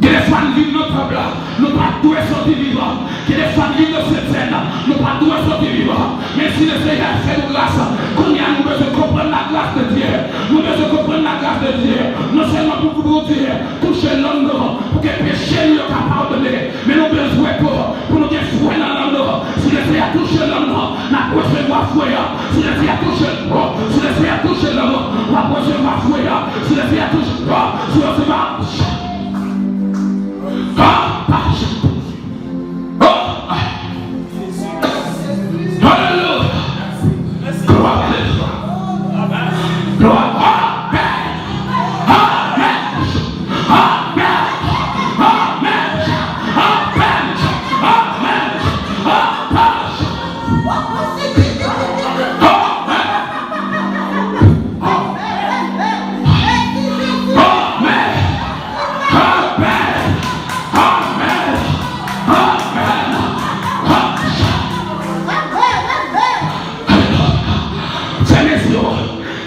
Que les femmes vivent notre table, nous pas tous sortir vivants. Que les femmes vivent de cette scène, nous pas tous sortir vivants. Mais si le Seigneur fait une grâce, qu'on y a nous besoin comprendre la grâce de Dieu. Nous besoin comprendre la grâce de Dieu. Non seulement pour vous dire, toucher l'homme, pour que le péché lui soit pardonné, mais nous besoin pour nous dire fouet dans l'homme. Si le Seigneur touche l'homme, n'a pas recevoir fouet. Si le Seigneur touche l'homme, si le Seigneur touche l'homme, n'a pas recevoir fouet. Si le Seigneur touche l'homme, si le Seigneur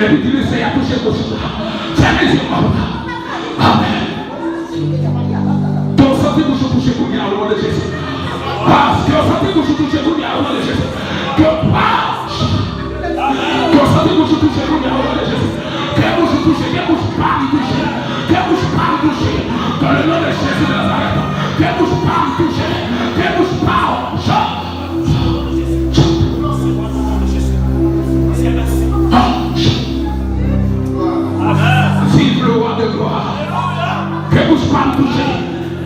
et puis tu le sais à toucher vos choses. C'est mes yeux. Amen. Ton santé vous toucher pour bien au nom de Jésus. Parce que ton santé vous toucher pour bien au nom de Jésus. Ton santé vous toucher pour bien au nom de Jésus. Que vous touchez, que vous pas toucher. Que vous pas toucher. Dans le nom de Jésus de Nazareth. Que vous pas toucher. Que vous pas vive le roi de gloire. Que vous pas toucher.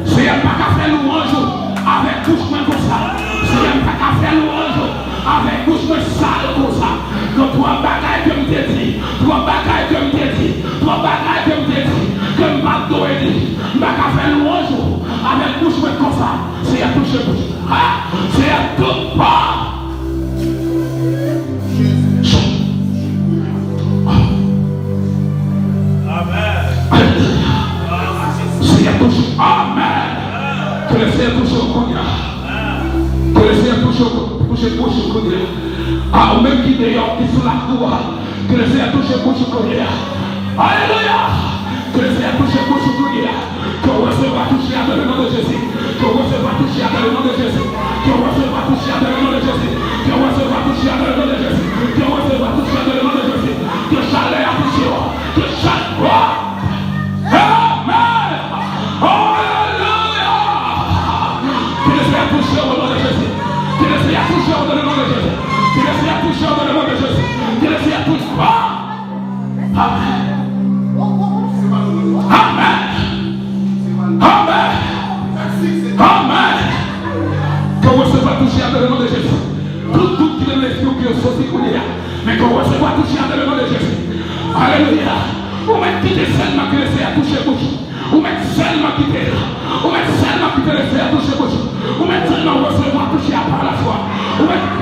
C'est un pas qu'à faire louange avec bouche comme ça. C'est un pas qu'à faire louange avec bouche sale comme ça. Donc trois bagailles que me dit, trois bagailles que me dit, trois bagailles que me dit, que m'abdo est dit. Pas qu'à faire louange avec bouche comme ça. C'est à toucher bouche. C'est à tout pas. Amen. Que le Seigneur touche au Konya. Que le Seigneur touche au Konya. Ah, ou même qui d'ailleurs qui sous la cour. Que le Seigneur touche au Konya. Alléluia. Que le Seigneur touche au Konya. Que on recevra toucher dans le nom de Jésus. Que on recevra toucher dans le nom de Jésus. Que on recevra toucher dans le nom de Jésus. Que on recevra toucher dans le nom de Jésus. Que on recevra toucher dans le nom de Jésus. Que chaleur a touché. Que chaleur. Amen. Alléluia. Que le Seigneur touche au nom de Jésus. Que le Seigneur touche au nom de Jésus. Que le Seigneur touche au nom de Jésus. Que le Seigneur touche. Amen. Amen. Amen. Amen. Que vous recevez toucher dans le nom de Jésus. Tout qui est l'esprit qui est sorti qu'on est là. Mais que vous recevez toucher dans le nom de Jésus. Alléluia. Vous mettez seulement que le Seigneur touche bouche. Vous mettez seulement quitter. Vous mettez seulement quitter le Seigneur touche bouche. Vous mettez seulement recevoir toucher par la foi. Vous mettez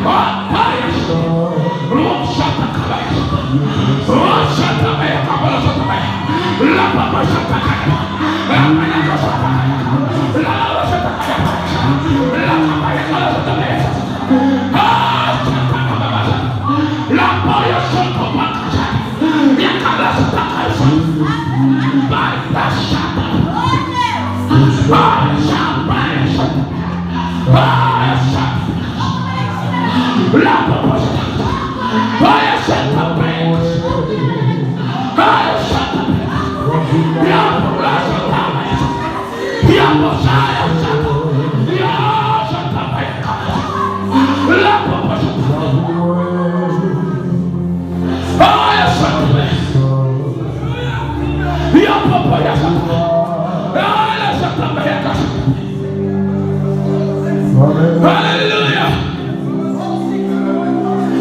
Alléluia.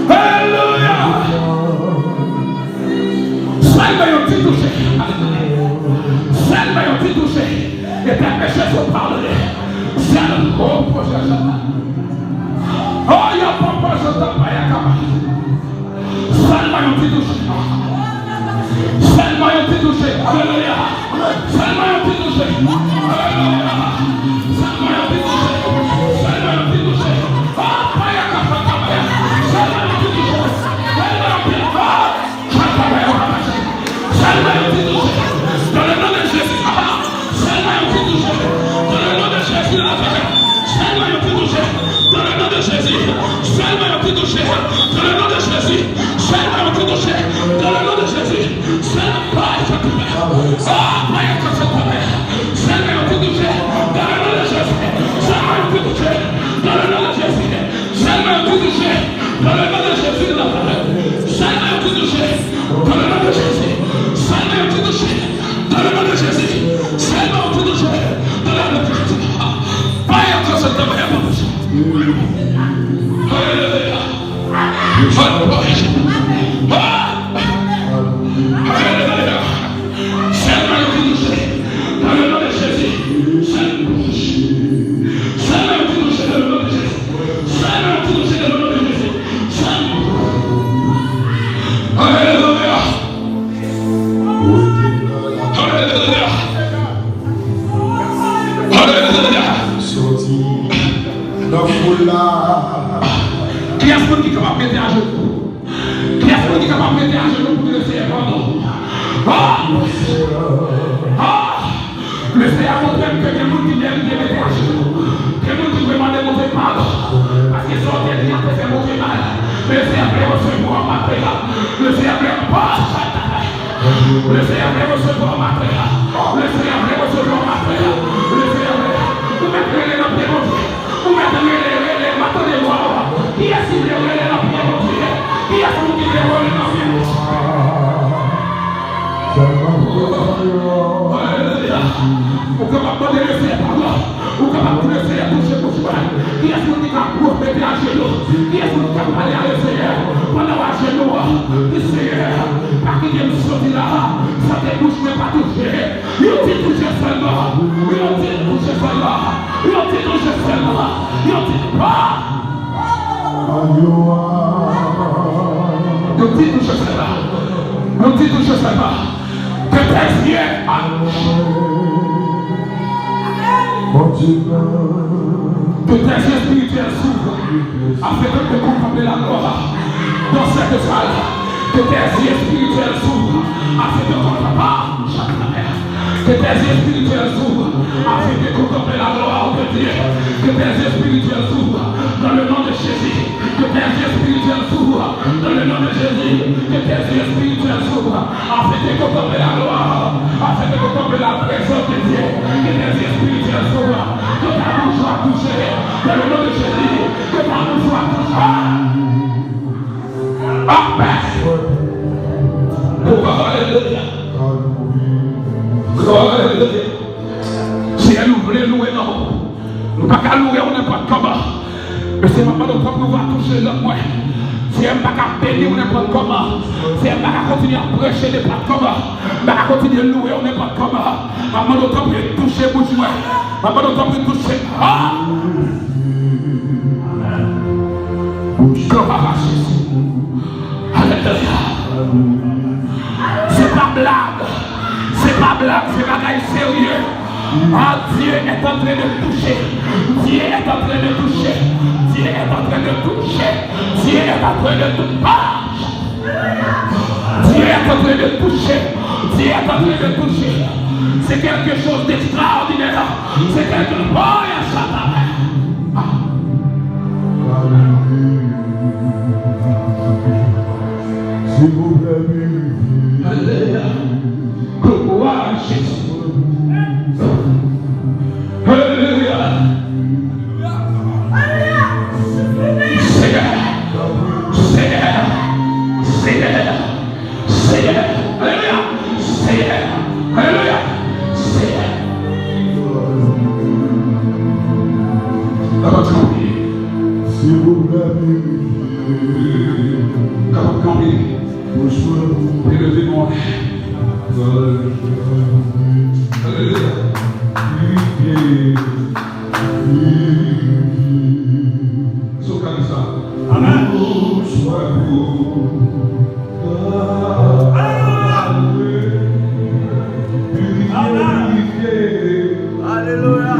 Alléluia. Seulement un petit touché. Seulement un petit touché. Et tes péchés sont pardonnés. Seulement un projet. Oh, il y a pas de projet. Seulement un petit touché. Seulement un petit touché. Alléluia. Seulement un petit touché. Alléluia. Seulement un petit touché. Seulement un petit touché. Ah, paya kapakabaya. Seulement un petit touché. Seulement un petit touché. Seulement un petit touché. Dans le nom de Jésus. Seulement un petit touché. Dans le nom de Jésus. Seulement un petit touché. Dans le nom de Jésus. Seulement un petit touché. Dans le nom de Jésus. Seulement un petit touché. Dans le nom de Jésus. Seulement paya kapakabaya. Ah, paya kapakabaya. Seulement un petit touché. Dans le nom de Jésus. Seulement un petit touché. Dans le nom de Jésus. Seulement un petit touché. Dans le nom de Jésus. Seulement un petit touché. Dans le nom de Jésus. Seulement un petit touché. Dans le nom de Jésus. Seulement un petit touché. Dans le nom de Jésus. Paya kapakabaya. Alléluia. Alléluia. Seulement un petit touché. Dans le nom de Jésus. Seulement un petit touché. Dans le nom de Jésus. Seulement un petit touché. Dans le nom de Jésus. Alléluia. Alléluia. Alléluia. Qui est-ce qui est capable de mettre à genoux? Qui est-ce qui est capable de mettre à genoux pour le Seigneur? Le Seigneur montre que les gens qui viennent de mettre à genoux, les gens qui demandent de monter pardon, parce qu'ils sont des gens qui font monter mal. Le Seigneur veut recevoir ma paix. Le Seigneur veut pas. Le Seigneur veut recevoir ma paix. Le Seigneur veut recevoir ma paix. Le Seigneur veut. Vous mettez les lampes de mon Dieu. Vous mettez les matins de moi. Qui est-ce qui veut les lampes de mon Dieu? Qui est-ce qui veut les lampes de mon Dieu? Alléluia. Vous pouvez demander le Seigneur pardon. Vous pouvez le Seigneur toucher pour soi. Qui est-ce qui est capable de mettre à genoux? Qui est-ce qui est capable d'aller à le Seigneur? Pendant à genoux, le Seigneur, parce qu'il est sorti là, ça te touche mais pas touché. Il te touche seulement. Il te touche seulement. Il te touche seulement. Il te pas. Il te touche seulement. Il te touche seulement. Que tes yeux que tes yeux spirituels s'ouvrent afin de te contempler la gloire dans cette salle. Que tes yeux spirituels s'ouvrent afin de contempler que tes yeux spirituels s'ouvrent afin de contempler la gloire de Dieu. Que tes yeux spirituels s'ouvrent dans le nom de Jésus. Que tes yeux spirituels s'ouvrent dans le nom de Jésus. Que tes yeux spirituels s'ouvrent afin de contempler la gloire, afin de contempler la présence de Dieu. Que tes yeux spirituels s'ouvrent. Que ta bouche soit touchée dans le nom de Jésus. Que ta bouche soit touchée. Amen. Alléluia. Alléluia. Si elle voulait louer, non. Nous ne pouvons pas louer, on n'est pas comment. Mais c'est maman de temps pouvoir toucher l'homme. Si elle ne peut pas bénir, on n'est pas comment. Si elle ne peut pas continuer à prêcher, on n'est pas comment. Mais à continuer à louer, on n'est pas comment. Maman de temps pour toucher, bouche. Maman de temps pour toucher. Ah! Gloire à Jésus. Alléluia. C'est pas blague. C'est pas blague, c'est bagaille sérieux. Ah, Dieu est en train de toucher. Dieu est en train de toucher. Dieu est en train de toucher. Dieu est en train de toucher. Ah! Dieu est en train de toucher. Dieu est en train de toucher. C'est quelque chose d'extraordinaire. C'est quelque chose. Oh, il y a ça. S'il vous plaît, alléluia. Gloire à Jésus. Alléluia. Seigneur. Seigneur. Seigneur. Seigneur. Alléluia. Seigneur. Alléluia. Seigneur. Capable de camper. Si vous l'avez Capable de camper. Et le dimanche. Alléluia. C'est comme ça. Amen. Alléluia.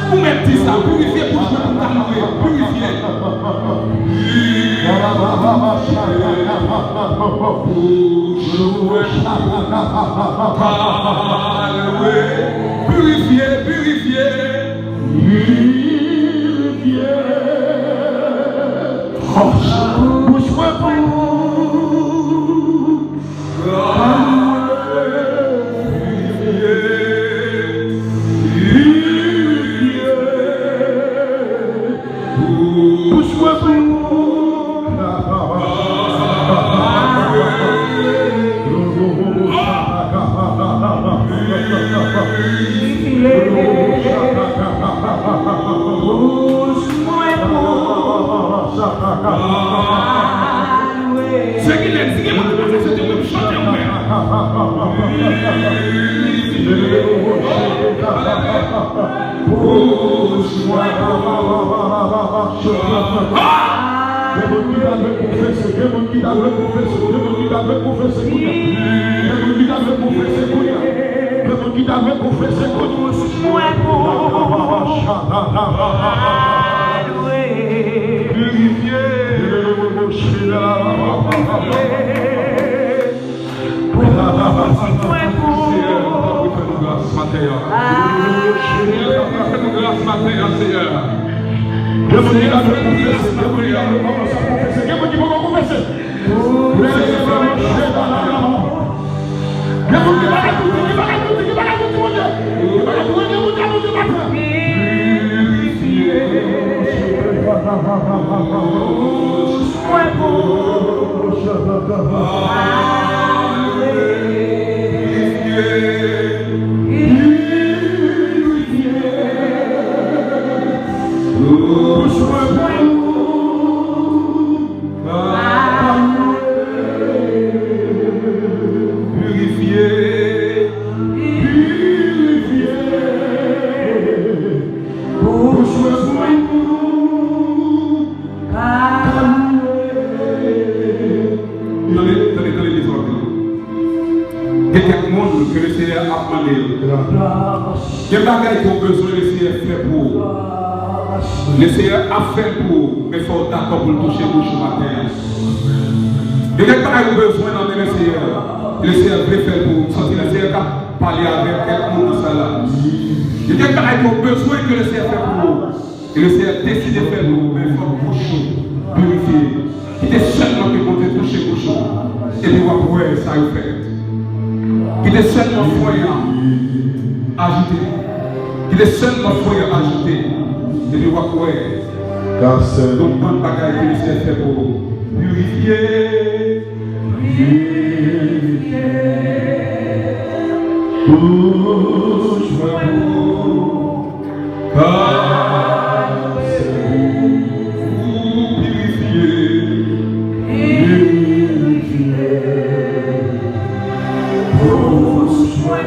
Vous mettez ça, purifiez pour que vous t'arrivez, purifiez. Purifiez, purifiez. Ce qu'il est dit, c'est de me chanter en mer. Quel bagage qu'on besoin de faire pour le Seigneur a fait pour, mais il faut d'accord pour le toucher bouche matin. De quel bagage qu'on besoin d'emmener le Seigneur veut faire pour sentir le Seigneur parler avec quelqu'un dans sa là. De quel bagage qu'on besoin que le Seigneur fait pour, et le Seigneur décide de faire pour, mais il faut bouche purifier. Il était seulement que qu'on te toucher bouche et de voir pour ça il fait. Il est seulement foyer agité. Il est seulement foyer agité. Et de voir quoi donc bonne bagaille que le Seigneur fait pour purifier. Touche-moi car vous purifier. Touche-moi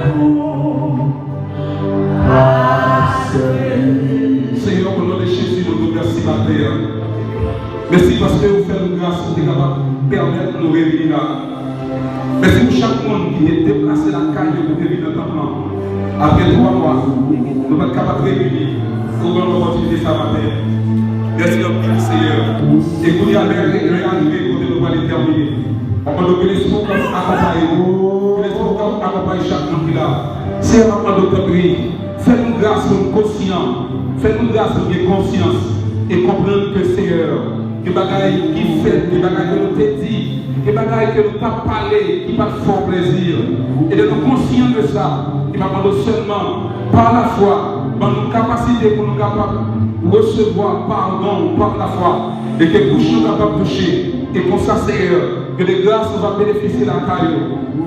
Seigneur, au nom de Jésus, nous nous remercions matin. Merci parce que vous faites une grâce pour être capable de permettre de nous réunir là. Merci pour chaque monde qui est déplacé la caille pour venir dans le temps. Après 3 mois, nous sommes capables de réunir pour donner l'opportunité ça matin. Merci beaucoup, Seigneur. Et pour y aller, réarriver côté nous va les terminer. On va nous l'esprit comme accompagner nous. L'esprit comme accompagner chaque monde qui est là. C'est un moment de prier. Fais-nous grâce pour nous conscients. Fais-nous grâce pour nous conscience. Et comprendre que Seigneur, les bagailles qui fait, les bagailles que nous t'ai dit, les bagailles que nous t'as parlé, qui pas fort plaisir. Et de nous conscients de ça, il va demander seulement par la foi, dans nos capacités pour nous capables de recevoir pardon par la foi. Et que bouche nous capables de toucher. Et comme ça, Seigneur, que les grâces nous va bénéficier de la caille.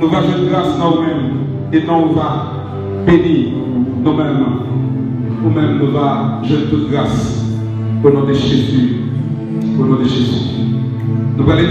Nous va jeter grâce dans nous-mêmes. Et nous va bénir nous-mêmes. Nous-mêmes, nous va jeter toute grâce. Au nom de Jésus. Au nom de Jésus. Nous allons